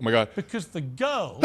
Oh my God. Because the girls...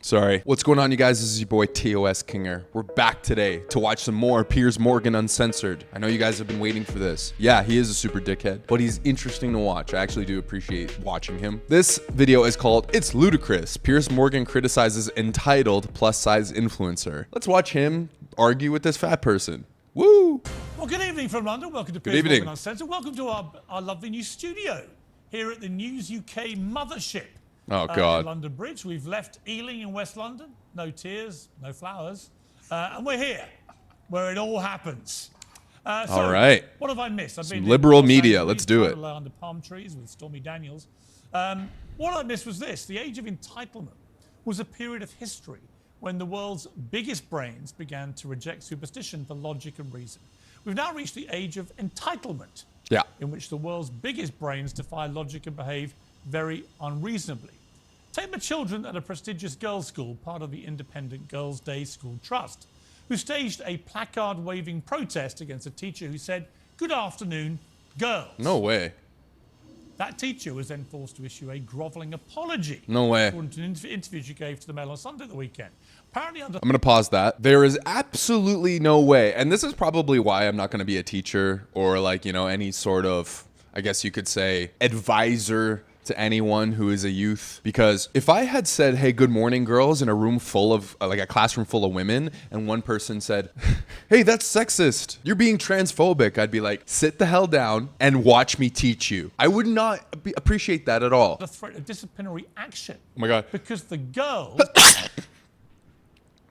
Sorry. What's going on, you guys? This is your boy, TOSKinger. We're back today to watch some more Piers Morgan Uncensored. I know you guys have been waiting for this. Yeah, he is a super dickhead, but he's interesting to watch. I actually do appreciate watching him. This video is called It's Ludicrous. Piers Morgan criticizes entitled plus-size influencer. Let's watch him argue with this fat person. Woo! Well, good evening from London. Welcome to Piers Morgan Uncensored. Welcome to our lovely new studio here at the News UK mothership. Oh, God. London Bridge. We've left Ealing in West London. No tears, no flowers. And we're here, where it all happens. All right. What have I missed? I've been liberal media. Let's do it. Under palm trees with Stormy Daniels. What I missed was this. The age of entitlement was a period of history when the world's biggest brains began to reject superstition for logic and reason. We've now reached the age of entitlement, in which the world's biggest brains defy logic and behave very unreasonably. Take the children at a prestigious girls' school, part of the Independent Girls' Day School Trust, who staged a placard-waving protest against a teacher who said, "Good afternoon, girls." No way. That teacher was then forced to issue a grovelling apology. No way. According to an interview she gave to the Mail on Sunday at the weekend. Apparently under... I'm going to pause that. There is absolutely no way, and this is probably why I'm not going to be a teacher or any sort of, I guess you could say, advisor to anyone who is a youth, because if I had said, "Hey, good morning, girls," in a room full of a classroom full of women, and one person said, "Hey, that's sexist, you're being transphobic," I'd be like, sit the hell down and watch me teach you. I would not appreciate that at all. The threat of disciplinary action. Oh my God. Because the girls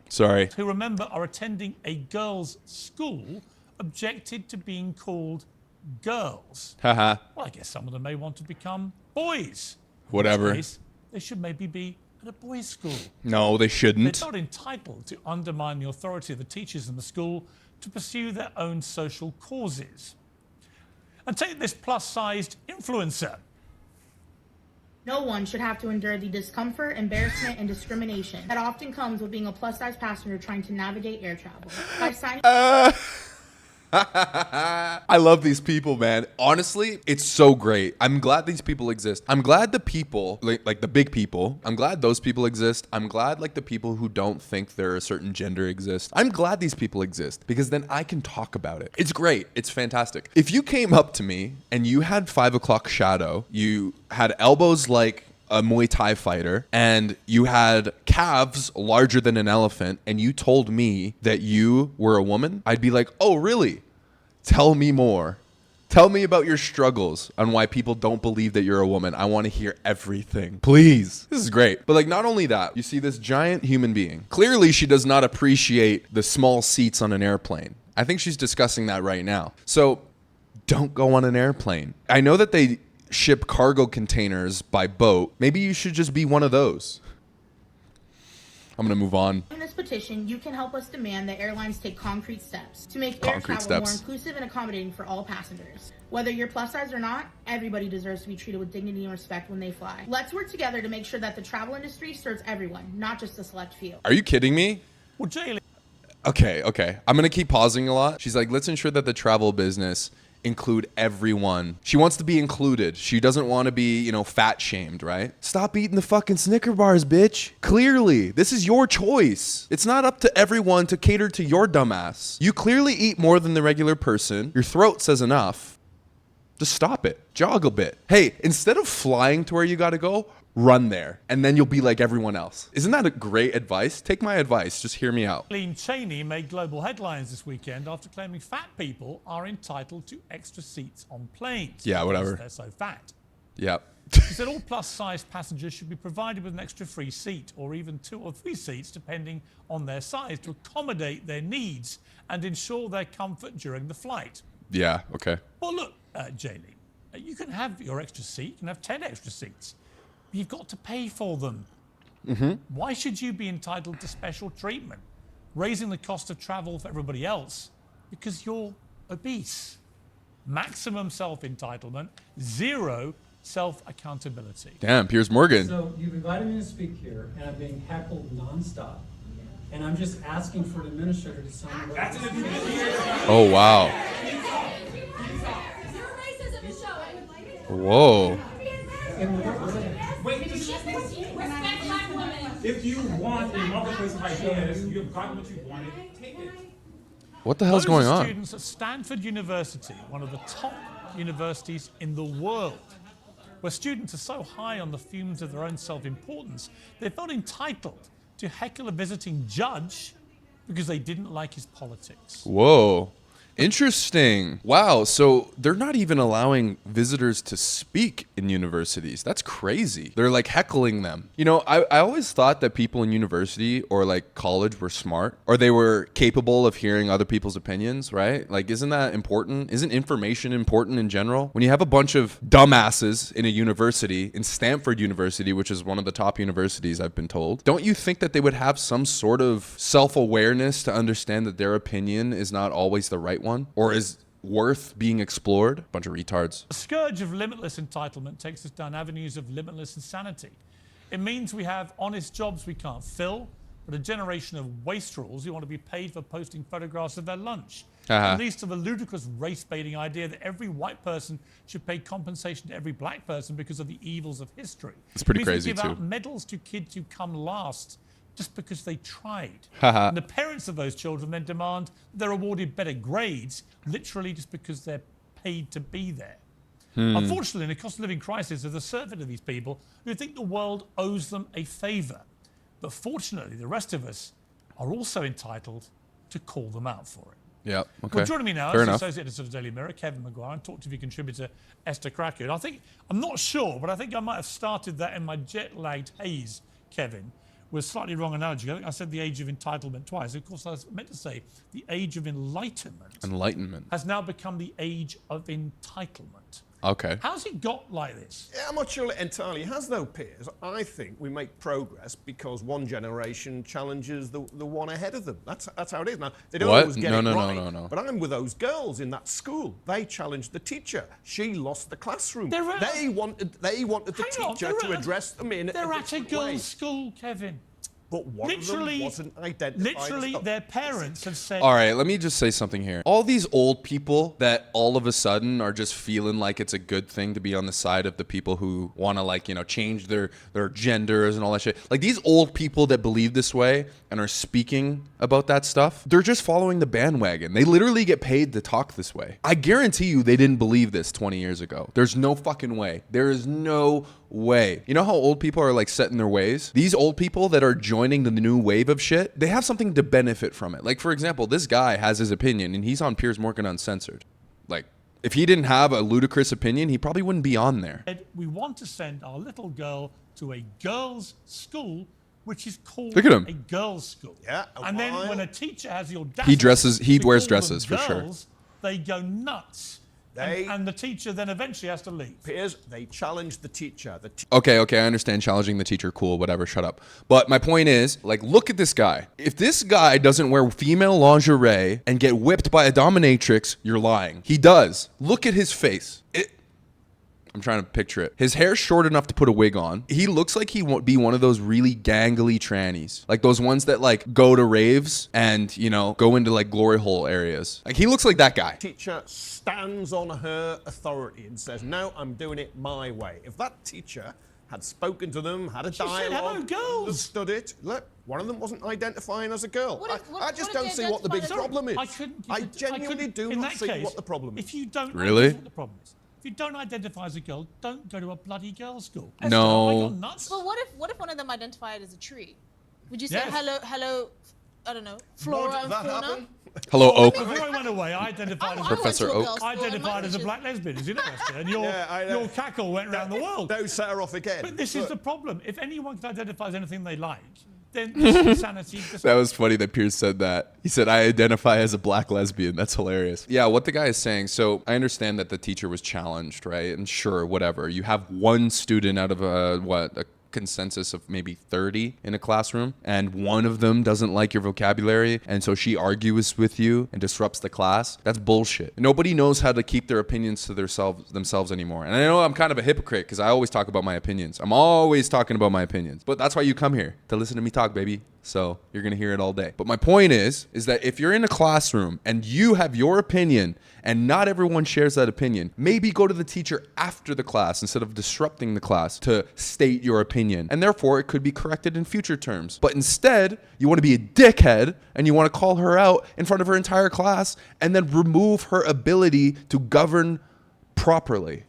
sorry, who, remember, are attending a girls' school objected to being called girls. Haha. Well, I guess some of them may want to become boys. Whatever. In this case, they should maybe be at a boys' school. No, they shouldn't. They're not entitled to undermine the authority of the teachers in the school to pursue their own social causes. And take this plus-sized influencer. No one should have to endure the discomfort, embarrassment, and discrimination that often comes with being a plus-size passenger trying to navigate air travel. By signing... I love these people, man. Honestly, it's so great. I'm glad these people exist. I'm glad the people, like the big people, I'm glad those people exist. I'm glad the people who don't think they're a certain gender exist. I'm glad these people exist because then I can talk about it. It's great. It's fantastic. If you came up to me and you had 5 o'clock shadow, you had elbows like a Muay Thai fighter, and you had calves larger than an elephant, and you told me that you were a woman, I'd be like, "Oh, really? Tell me more. Tell me about your struggles on why people don't believe that you're a woman. I want to hear everything. Please." This is great. But not only that, you see this giant human being. Clearly, she does not appreciate the small seats on an airplane. I think she's discussing that right now. So don't go on an airplane. I know that they ship cargo containers by boat. Maybe you should just be one of those. I'm gonna move on. In this petition, you can help us demand that airlines take concrete steps to make air travel more inclusive and accommodating for all passengers. Whether you're plus size or not, everybody deserves to be treated with dignity and respect when they fly. Let's work together to make sure that the travel industry serves everyone, not just a select few. Are you kidding me? Well, Jaylee. Okay. I'm gonna keep pausing a lot. She's like, let's ensure that the travel business include everyone. She wants to be included. She doesn't want to be, fat shamed, right? Stop eating the fucking Snicker bars, bitch. Clearly, this is your choice. It's not up to everyone to cater to your dumbass. You clearly eat more than the regular person. Your throat says enough. Just stop it. Jog a bit. Hey, instead of flying to where you gotta go, run there, and then you'll be like everyone else. Isn't that a great advice? Take my advice. Just hear me out. Lean Cheney made global headlines this weekend after claiming fat people are entitled to extra seats on planes. Yeah, whatever. They're so fat. Yep. She said all plus-sized passengers should be provided with an extra free seat or even 2 or 3 seats depending on their size to accommodate their needs and ensure their comfort during the flight. Yeah, okay. Well, look, Jaylee, you can have your extra seat. You can have 10 extra seats. You've got to pay for them. Why should you be entitled to special treatment, raising the cost of travel for everybody else because you're obese? Maximum self-entitlement, 0 self-accountability. Damn, Piers Morgan. So you've invited me to speak here, and I'm being heckled nonstop. And I'm just asking for an administrator to sign a resolution. Oh, wow. Whoa. Wait, if you want a multiplicity of ideas, you have gotten what you wanted, take it. What the hell's Those going are on? students at Stanford University, one of the top universities in the world, where students are so high on the fumes of their own self-importance, they felt entitled to heckle a visiting judge because they didn't like his politics. Whoa. Interesting. Wow. So they're not even allowing visitors to speak in universities. That's crazy. They're like heckling them. You know, I always thought that people in university or like college were smart, or they were capable of hearing other people's opinions, right? Like, isn't that important? Isn't information important in general? When you have a bunch of dumbasses in a university, in Stanford University, which is one of the top universities, I've been told, don't you think that they would have some sort of self-awareness to understand that their opinion is not always the right one, or is worth being explored? Bunch of retards. The scourge of limitless entitlement takes us down avenues of limitless insanity. It means we have honest jobs we can't fill, but a generation of wastrels who want to be paid for posting photographs of their lunch. It leads to the ludicrous race-baiting idea that every white person should pay compensation to every black person because of the evils of history. It's pretty It means crazy we give too. out medals to kids who come last just because they tried. And the parents of those children then demand they're awarded better grades, literally just because they're paid to be there. Unfortunately, in a cost of living crisis, there's a surfeit of these people who think the world owes them a favour. But fortunately, the rest of us are also entitled to call them out for it. Yeah. Okay. Well, joining me now Fair is the enough. Associate Editor of the Daily Mirror, Kevin Maguire, and Talk TV contributor Esther Krakow. I'm not sure, but I think I might have started that in my jet-lagged haze, Kevin, with a slightly wrong analogy. I think I said the age of entitlement twice. Of course, I was meant to say the age of enlightenment Enlightenment. has now become the age of entitlement. Okay. How's it got like this? Yeah, I'm not sure it entirely has, though, Piers. I think we make progress because one generation challenges the one ahead of them. That's how it is. Now, they don't What? always get No, it no, no, right, no, no. but I'm with those girls in that school. They challenged the teacher. She lost the classroom. They're at- They wanted the Hang on, teacher they're to at- address them in They're a at a different girls' way. school, Kevin. But one of them wasn't identified Literally, as their parents have said, All right, let me just say something here. All these old people that all of a sudden are just feeling like it's a good thing to be on the side of the people who want to, like, you know, change their genders and all that shit. Like, these old people that believe this way and are speaking about that stuff, they're just following the bandwagon. They literally get paid to talk this way. I guarantee you they didn't believe this 20 years ago. There's no fucking way. There is no way. You know how old people are like set in their ways? These old people that are joining the new wave of shit, they have something to benefit from it. Like, for example, this guy has his opinion and he's on Piers Morgan Uncensored. Like, if he didn't have a ludicrous opinion, he probably wouldn't be on there. we want to send our little girl to a girls' school, which is called Look at him. a girls' school. Yeah, And then while- when a teacher has the audacity, he to wears call them dresses, for sure. girls, they go nuts. And the teacher then eventually has to leave. Piers, they challenged the teacher. Okay, I understand challenging the teacher, cool, whatever, shut up. But my point is, like, look at this guy. If this guy doesn't wear female lingerie and get whipped by a dominatrix, you're lying. He does. Look at his face. I'm trying to picture it. His hair's short enough to put a wig on. He looks like he won't be one of those really gangly trannies. Like those ones that like go to raves and, you know, go into like glory hole areas. Like he looks like that guy. Teacher stands on her authority and says, no, I'm doing it my way. If that teacher had spoken to them, had a She said, dialogue, "Hello, girls." understood it, look, one of them wasn't identifying as a girl. I just what don't if see they what the big identify as a- problem is. I genuinely do in not that see case, what the problem is. If you don't Really? know what the problem is, if you don't identify as a girl, don't go to a bloody girls' school. No. I got nuts. But what if one of them identified as a tree? Would you say Yes. hello, I don't know, flora Would and that fauna? happen? Hello, Oak. Before I went away, I identified as Professor Oak. I identified as a black lesbian, as you know, Esther, and Yeah, I know. your cackle went around the world. Don't set her off again. But this is Look, the problem. If anyone can identify as anything they like, then this insanity just That was funny that Piers said that. He said, I identify as a black lesbian. That's hilarious. Yeah, what the guy is saying. So I understand that the teacher was challenged, right? And sure, whatever. You have one student out of a consensus of maybe 30 in a classroom, and one of them doesn't like your vocabulary, and so she argues with you and disrupts the class. That's bullshit. Nobody knows how to keep their opinions to themselves anymore. And I know I'm kind of a hypocrite because I always talk about my opinions. I'm always talking about my opinions. But that's why you come here, to listen to me talk, baby. So you're going to hear it all day. But my point is that if you're in a classroom and you have your opinion and not everyone shares that opinion, maybe go to the teacher after the class instead of disrupting the class to state your opinion. And therefore, it could be corrected in future terms. But instead, you want to be a dickhead and you want to call her out in front of her entire class and then remove her ability to govern properly.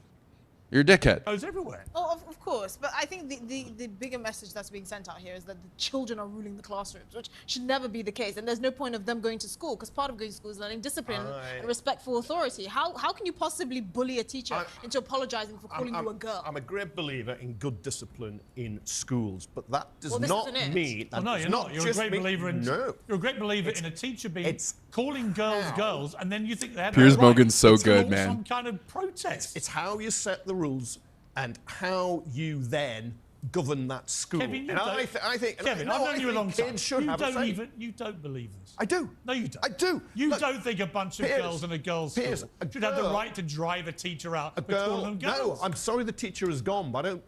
You're a dickhead. Goes everywhere. Oh, of course. But I think the bigger message that's being sent out here is that the children are ruling the classrooms, which should never be the case. And there's no point of them going to school, because part of going to school is learning discipline and respect for authority. How can you possibly bully a teacher into apologizing for calling you a girl? I'm a great believer in good discipline in schools, but that does This not isn't it. mean... Well, no, you're not. You're a great believer in. No. You're a great believer in a teacher being calling girls, and then you think they have Piers no Morgan's so to good, launch man. Some kind of protest. It's how you set the rules and how you then govern that school. Kevin, you and don't. I think Kevin, no, I've known you a long time. kids should You have a don't say. even. You don't believe this. I do. No, you don't. I do. You Look, don't think a bunch of Piers, girls in a girls' Piers, school a should have the girl- right to drive a teacher out a for calling them girl. girls? No, I'm sorry the teacher is gone, but I don't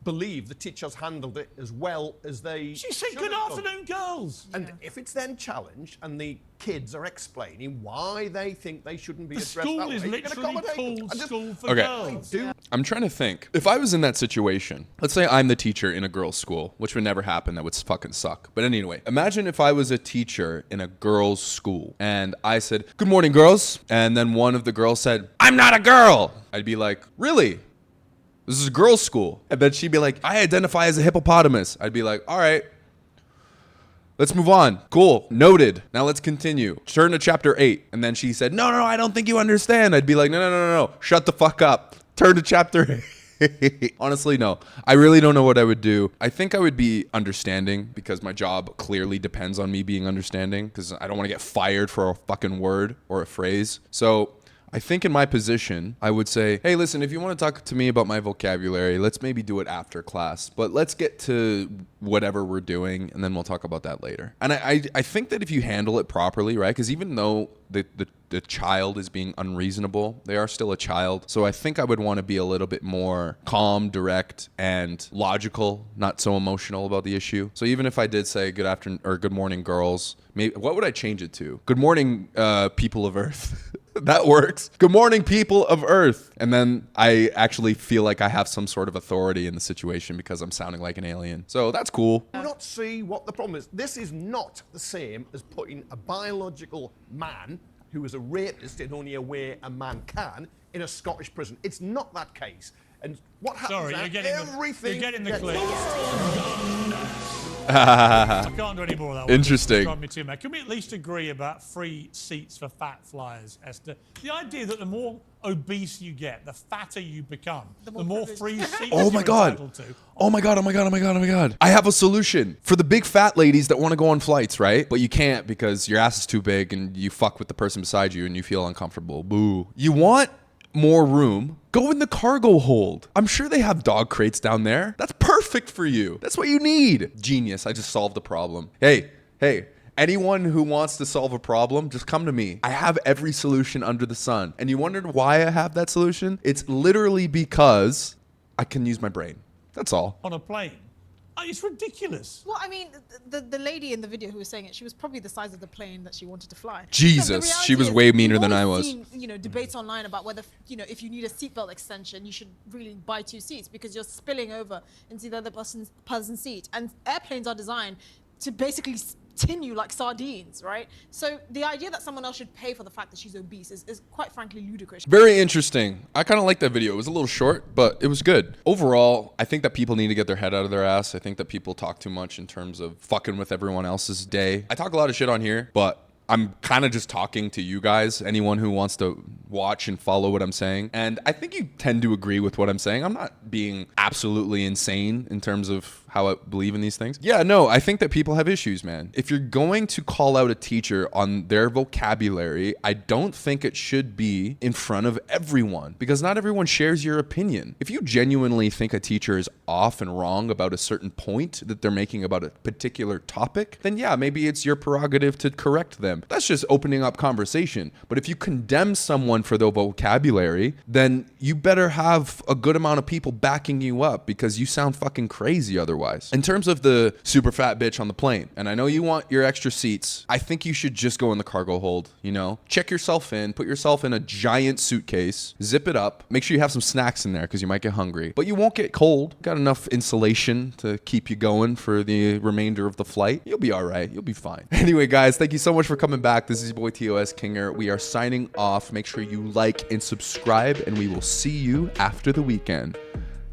believe the teachers handled it as well as they She said, should "Good have done. afternoon, girls." And if it's then challenged and the kids are explaining why they think they shouldn't be The addressed school that way, is you can literally accommodate them. called I just- school for Okay. girls. do I'm trying to think. If I was in that situation, let's say I'm the teacher in a girls' school, which would never happen. That would fucking suck. But anyway, imagine if I was a teacher in a girls' school and I said, "Good morning, girls." And then one of the girls said, "I'm not a girl." I'd be like, "Really? This is a girls' school." And then she'd be like, "I identify as a hippopotamus." I'd be like, "All right. Let's move on. Cool. Noted. Now let's continue. Turn to chapter 8. And then she said, No, I don't think you understand." I'd be like, No. Shut the fuck up. Turn to chapter 8. Honestly, no. I really don't know what I would do. I think I would be understanding because my job clearly depends on me being understanding because I don't want to get fired for a fucking word or a phrase. So I think in my position, I would say, "Hey, listen, if you want to talk to me about my vocabulary, let's maybe do it after class. But let's get to whatever we're doing, and then we'll talk about that later." And I think that if you handle it properly, right? Because even though the child is being unreasonable, they are still a child. So I think I would want to be a little bit more calm, direct, and logical, not so emotional about the issue. So even if I did say good afternoon or good morning, girls, maybe what would I change it to? Good morning, people of Earth. That works. Good morning, people of Earth. And then I actually feel like I have some sort of authority in the situation because I'm sounding like an alien. So that's cool. do not see what the problem is. This is not the same as putting a biological man who is a rapist in only a way a man can in a Scottish prison. It's not that case. And what happens Sorry, now, you're getting everything the gets clip. lost. I can't do any more of that one. Interesting. It's driving me too mad. Can we at least agree about free seats for fat flyers, Esther? The idea that the more obese you get, the fatter you become, the more free seats Oh my you're God. entitled to. Oh my God. I have a solution for the big fat ladies that want to go on flights, right? But you can't because your ass is too big and you fuck with the person beside you and you feel uncomfortable. Boo. You want more room? Go in the cargo hold. I'm sure they have dog crates down there. That's perfect for you. That's what you need. Genius. I just solved the problem. Hey, anyone who wants to solve a problem, just come to me. I have every solution under the sun. And you wondered why I have that solution? It's literally because I can use my brain. That's all. On a plane. Oh, it's ridiculous. Well, I mean, the lady in the video who was saying it, she was probably the size of the plane that she wanted to fly. Jesus, But the reality she was is, way meaner we've than all I was. Seen, debates online about whether, if you need a seatbelt extension, you should really buy 2 seats because you're spilling over into the other person's seat. And airplanes are designed to basically tin you like sardines, right? So the idea that someone else should pay for the fact that she's obese is quite frankly ludicrous. Very interesting. I kind of like that video. It was a little short, but it was good. Overall, I think that people need to get their head out of their ass. I think that people talk too much in terms of fucking with everyone else's day. I talk a lot of shit on here, but I'm kind of just talking to you guys, anyone who wants to watch and follow what I'm saying. And I think you tend to agree with what I'm saying. I'm not being absolutely insane in terms of how I believe in these things. Yeah, no, I think that people have issues, man. If you're going to call out a teacher on their vocabulary, I don't think it should be in front of everyone because not everyone shares your opinion. If you genuinely think a teacher is off and wrong about a certain point that they're making about a particular topic, then yeah, maybe it's your prerogative to correct them. That's just opening up conversation. But if you condemn someone for their vocabulary, then you better have a good amount of people backing you up because you sound fucking crazy otherwise. otherwise. In terms of the super fat bitch on the plane, and I know you want your extra seats, I think you should just go in the cargo hold, you know? Check yourself in, put yourself in a giant suitcase, zip it up, make sure you have some snacks in there because you might get hungry, but you won't get cold. Got enough insulation to keep you going for the remainder of the flight. You'll be all right. You'll be fine. Anyway, guys, thank you so much for coming back. This is your boy TOSKinger. We are signing off. Make sure you like and subscribe, and we will see you after the weekend.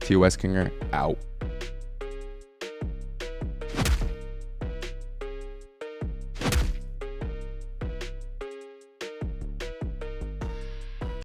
TOSKinger out.